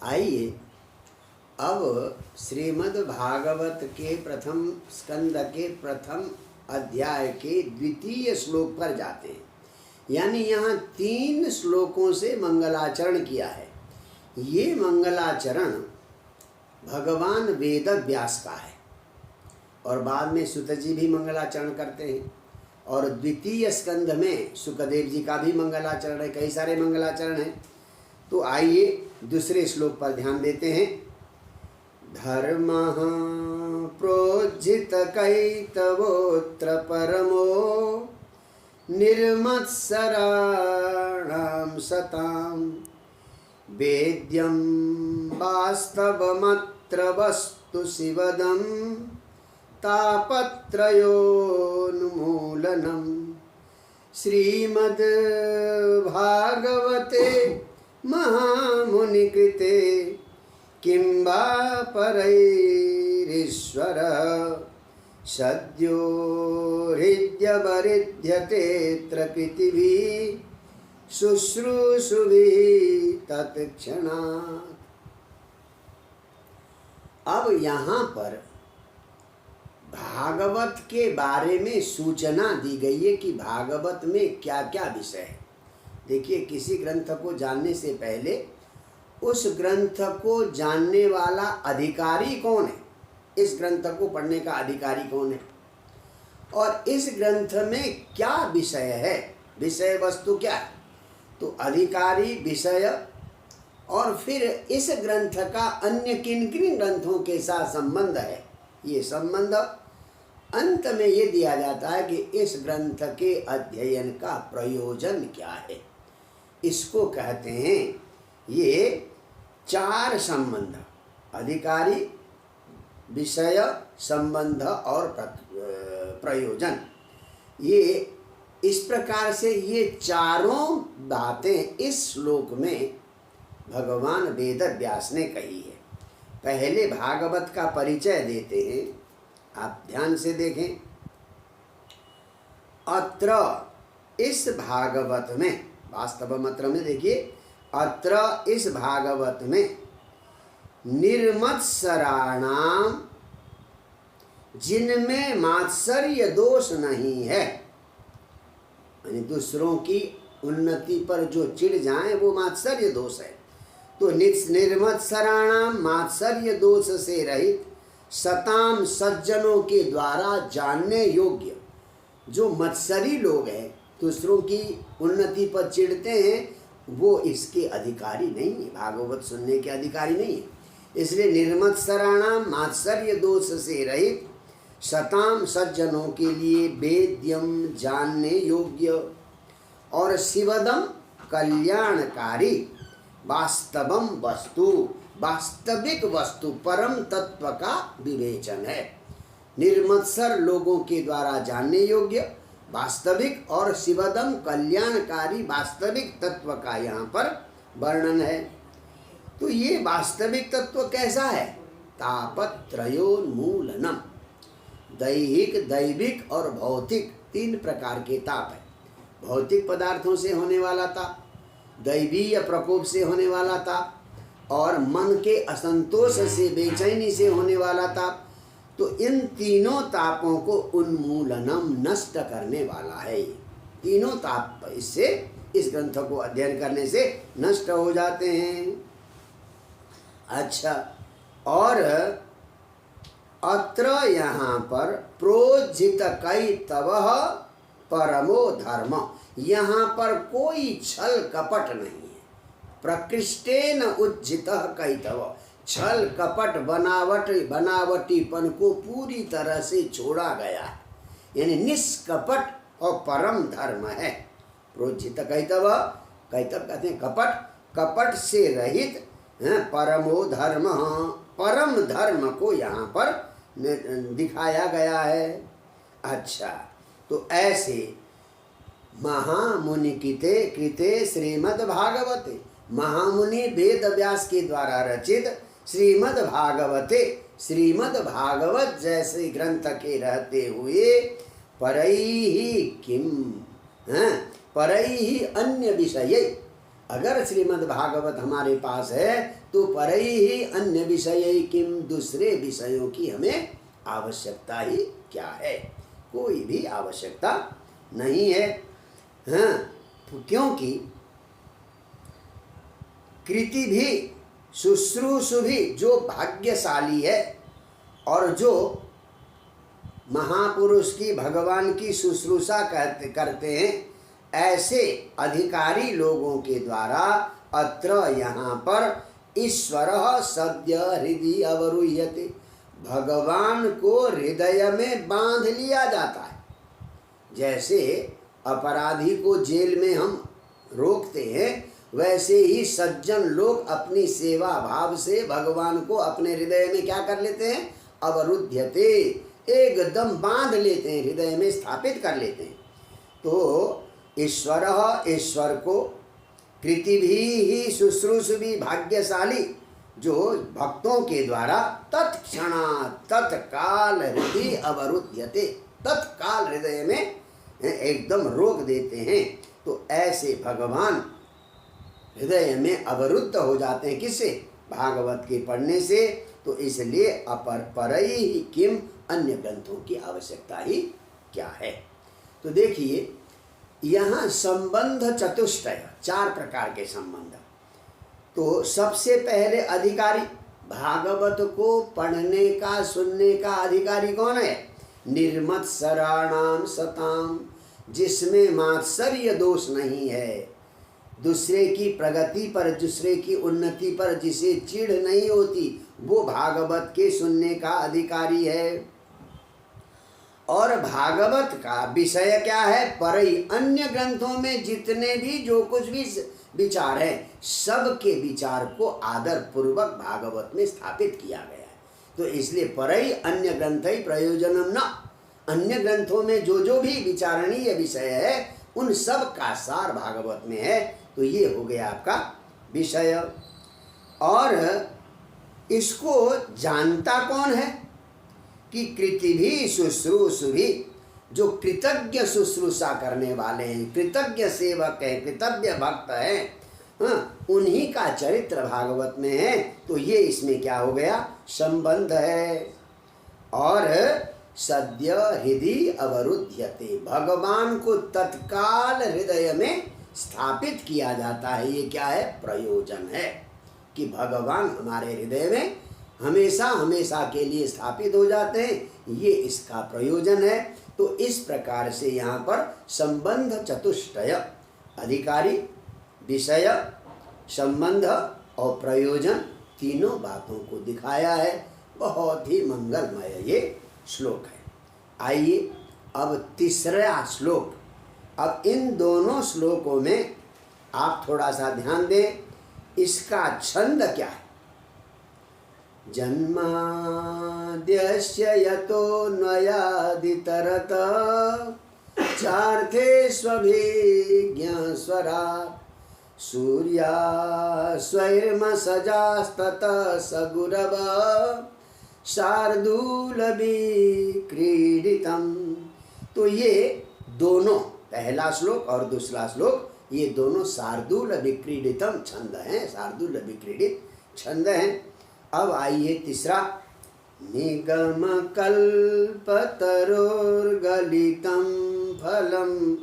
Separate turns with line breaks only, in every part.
आइए अब श्रीमद् भागवत के प्रथम स्कंद के प्रथम अध्याय के द्वितीय श्लोक पर जाते हैं। यानी यहाँ 3 श्लोकों से मंगलाचरण किया है। ये मंगलाचरण भगवान वेद व्यास का है और बाद में सुत जी भी मंगलाचरण करते हैं और द्वितीय स्कंद में सुखदेव जी का भी मंगलाचरण है। कई सारे मंगलाचरण हैं। तो आइए दूसरे श्लोक पर ध्यान देते हैं। धर्मः प्रोज्झित कैतवोऽत्र परमो निर्मत्सराणां सतां वेद्यं वास्तवमत्र वस्तु शिवदं तापत्रयोन्मूलनं श्रीमद् भागवते महामुनिकृते किं वा परैरीश्वरः सद्यो हृद्यवरिध्यतेऽत्र कृतिभिः शुश्रूषुभिः तत्क्षणात्। अब यहाँ पर भागवत के बारे में सूचना दी गई है कि भागवत में क्या क्या विषय है। देखिए, किसी ग्रंथ को जानने से पहले उस ग्रंथ को जानने वाला अधिकारी कौन है, इस ग्रंथ को पढ़ने का अधिकारी कौन है, और इस ग्रंथ में क्या विषय है, विषय वस्तु क्या है। तो अधिकारी, विषय और फिर इस ग्रंथ का अन्य किन किन ग्रंथों के साथ संबंध है। ये संबंध अंत में ये दिया जाता है कि इस ग्रंथ के अध्ययन का प्रयोजन क्या है। इसको कहते हैं ये 4 संबंध, अधिकारी, विषय, संबंध और प्रयोजन। ये इस प्रकार से ये चारों बातें इस श्लोक में भगवान वेद व्यास ने कही है। पहले भागवत का परिचय देते हैं, आप ध्यान से देखें। अत्र इस भागवत में, वास्तव मंत्र में देखिए, अत्र इस भागवत में निर्मत्सराणाम, जिनमें मात्सर्य दोष नहीं है, यानी दूसरों की उन्नति पर जो चिढ़ जाए वो मात्सर्य दोष है। तो निर्मत्सराणाम, मात्सर्य दोष से रहित, सताम, सज्जनों के द्वारा जानने योग्य। जो मत्सरी लोग हैं, दूसरों की उन्नति पर चिढ़ते हैं, वो इसके अधिकारी नहीं है, भागवत सुनने के अधिकारी नहीं है। इसलिए निर्मत्सराणाम, मात्सर्य दोष से रहित, सताम, सज्जनों के लिए वेद्यम, जानने योग्य, और शिवदम, कल्याणकारी, वास्तवम वस्तु, वास्तविक वस्तु, परम तत्व का विवेचन है। निर्मत्सर लोगों के द्वारा जानने योग्य, वास्तविक, और शिवदम, कल्याणकारी, वास्तविक तत्व का यहाँ पर वर्णन है। तो ये वास्तविक तत्व कैसा है? तापत्रयोन्मूलनम, दैहिक, दैविक और भौतिक 3 प्रकार के ताप है। भौतिक पदार्थों से होने वाला ताप, दैवीय प्रकोप से होने वाला ताप, और मन के असंतोष से, बेचैनी से होने वाला ताप। तो इन तीनों तापों को उन्मूलनम, नष्ट करने वाला है। तीनों ताप इससे, इस ग्रंथ को अध्ययन करने से नष्ट हो जाते हैं। अच्छा, और अत्र यहाँ पर प्रोज्झित कैतवः परमो धर्म, यहाँ पर कोई छल कपट नहीं है। प्रकृष्टेन उज्झितः कैतव, छल कपट, बनावटीपन को पूरी तरह से छोड़ा गया है, यानी निष्कपट और परम धर्म है। प्रोज्झित कैतव, कैतव कहते हैं कपट, कपट से रहित परमो धर्म, परम धर्म को यहाँ पर दिखाया गया है। अच्छा, तो ऐसे महामुनि कृते श्रीमद् भागवते, महामुनि वेद व्यास के द्वारा रचित श्रीमद् भागवते, श्रीमद् भागवत जैसे ग्रंथ के रहते हुए परैहि किम, परैहि अन्य विषय, अगर श्रीमद् भागवत हमारे पास है तो परई ही अन्य विषय किम, दूसरे विषयों की हमें आवश्यकता ही क्या है, कोई भी आवश्यकता नहीं है। हाँ, क्योंकि कृति भी शुश्रूषु भी जो भाग्यशाली है और जो महापुरुष की भगवान की शुश्रूषा करते हैं, ऐसे अधिकारी लोगों के द्वारा अत्र यहाँ पर ईश्वर सद्य हृदय अवरुह्यते, भगवान को हृदय में बांध लिया जाता है। जैसे अपराधी को जेल में हम रोकते हैं, वैसे ही सज्जन लोग अपनी सेवा भाव से भगवान को अपने हृदय में क्या कर लेते हैं, अवरुध्यते, एकदम बांध लेते हैं, हृदय में स्थापित कर लेते हैं। तो ईश्वर को कृति भी शुश्रूषु भी भाग्यशाली जो भक्तों के द्वारा तत्क्षणा तत्काल हृदय अवरुध्यते, तत्काल हृदय में एकदम रोक देते हैं। तो ऐसे भगवान हृदय में अवरुद्ध हो जाते हैं, किससे, भागवत के पढ़ने से। तो इसलिए अपर परई ही किम, अन्य ग्रंथों की आवश्यकता ही क्या है। तो देखिए यहाँ संबंध चतुष्टय, 4 प्रकार के संबंध। तो सबसे पहले अधिकारी, भागवत को पढ़ने का सुनने का अधिकारी कौन है, निर्मत्सराणाम सताम, जिसमें मात्सर्य दोष नहीं है, दूसरे की प्रगति पर दूसरे की उन्नति पर जिसे चिढ़ नहीं होती, वो भागवत के सुनने का अधिकारी है। और भागवत का विषय क्या है, परई, अन्य ग्रंथों में जितने भी जो कुछ भी विचार है, सबके विचार को आदर पूर्वक भागवत में स्थापित किया गया है। तो इसलिए परई अन्य ग्रंथ ही प्रयोजनम न, अन्य ग्रंथों में जो जो भी विचारणीय विषय है उन सब का सार भागवत में है। तो ये हो गया आपका विषय। और इसको जानता कौन है कि कृति भी शुश्रूषु भी, जो कृतज्ञ शुश्रूषा करने वाले हैं, कृतज्ञ सेवक हैं, कृतज्ञ भक्त हैं, हाँ, उन्हीं का चरित्र भागवत में है। तो ये इसमें क्या हो गया, संबंध है। और सद्य हृदय अवरुध्यते, भगवान को तत्काल हृदय में स्थापित किया जाता है। ये क्या है, प्रयोजन है कि भगवान हमारे हृदय में हमेशा हमेशा के लिए स्थापित हो जाते हैं, ये इसका प्रयोजन है। तो इस प्रकार से यहाँ पर संबंध चतुष्टय, अधिकारी, विषय, संबंध और प्रयोजन, तीनों बातों को दिखाया है। बहुत ही मंगलमय ये श्लोक है। आइए अब तीसरा श्लोक। अब इन दोनों श्लोकों में आप थोड़ा सा ध्यान दें, इसका छंद क्या है। जन्माद्यस्य यतोऽन्वयादितरत चार्थेष्वभिज्ञस्वरात् सूर्यास्वैर्मसजास्ततः सगुरव शार्दूलविक्रीडितम्। तो ये दोनों, पहला श्लोक और दूसरा श्लोक, ये दोनों शार्दूल विक्रीडितम छंद हैं, शार्दूल विक्रीडित छंद हैं। अब आइए तीसरा, निगम कल्पतरोर्गलितं फलं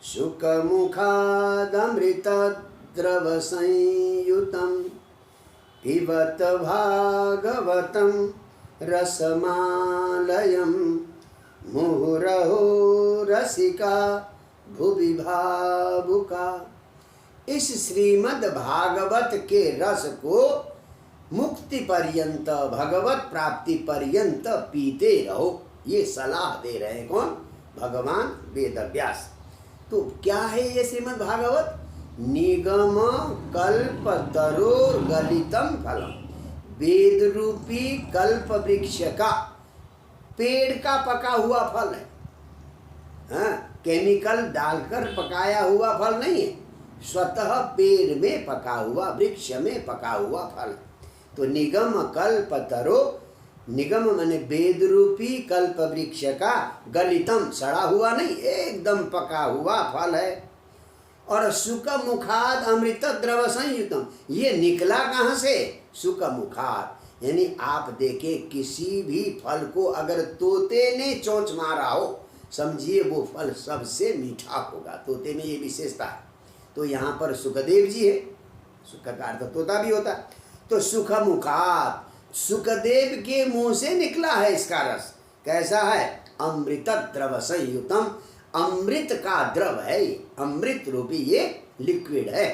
शुकमुखादमृतद्रवसंयुतं पिबत भागवतं रसमालयं मुहुरहो रसिका भुवि भावुका। इस श्रीमद् भागवत के रस को मुक्ति पर्यंत, भगवत प्राप्ति पर्यंत पीते रहो, ये सलाह दे रहे हैं कौन, भगवान वेदव्यास। तो क्या है ये श्रीमद् भागवत, निगम कल्प तरोर गलितम फलम, वेद रूपी कल्प वृक्ष का, पेड़ का पका हुआ फल है। हाँ, केमिकल डालकर पकाया हुआ फल नहीं है, स्वतः पेड़ में पका हुआ, वृक्ष में पका हुआ फल। तो निगम कल्प तरो, निगम माने वेद रूपी कल्प वृक्ष का, गलितम सड़ा हुआ नहीं, एकदम पका हुआ फल है। और सुख मुखाद अमृत द्रव संयुतम, ये निकला कहाँ से? सुख मुखाद, यानी आप देखें किसी भी फल को अगर तोते ने चोंच मारा हो, समझिए वो फल सबसे मीठा होगा। तोते में ये विशेषता है। तो यहाँ पर सुखदेव जी है, सुख का अर्थ तोता भी होता है। तो सुख मुखात, सुखदेव के मुंह से निकला है इसका रस। कैसा है? अमृत द्रव संयुतम, अमृत का द्रव है, अमृत रूपी ये लिक्विड है।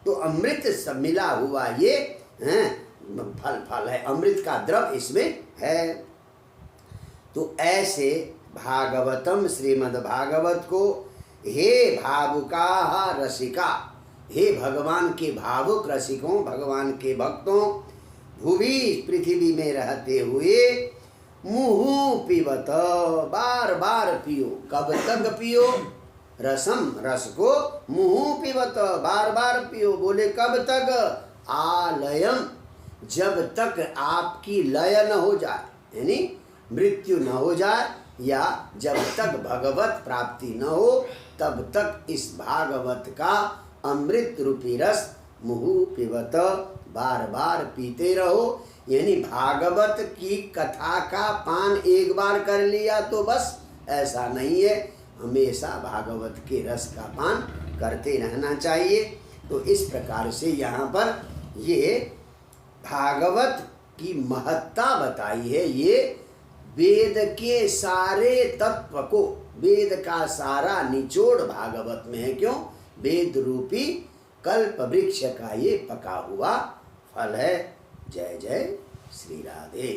तो अमृत सब मिला हुआ ये फल है, अमृत का द्रव इसमें है। तो ऐसे भागवतम, श्रीमद् भागवत को हे भावुका रसिका, हे भगवान के भावुक रसिकों, भगवान के भक्तों, भूवि पृथ्वी में रहते हुए मुहु पिबत, बार बार पियो। कब तक पियो? रसम, रस को, मुहु पिबत, बार बार पियो। बोले कब तक? आलयम, जब तक आपकी लय न हो जाए, यानी मृत्यु न हो जाए, या जब तक भगवत प्राप्ति न हो, तब तक इस भागवत का अमृत रूपी रस मुहु पिबत, बार बार पीते रहो। यानी भागवत की कथा का पान एक बार कर लिया तो बस, ऐसा नहीं है, हमेशा भागवत के रस का पान करते रहना चाहिए। तो इस प्रकार से यहाँ पर ये भागवत की महत्ता बताई है। ये वेद के सारे तत्व को, वेद का सारा निचोड़ भागवत में है। क्यों? वेद रूपी कल्प वृक्ष का ये पका हुआ फल है। जय जय श्री राधे।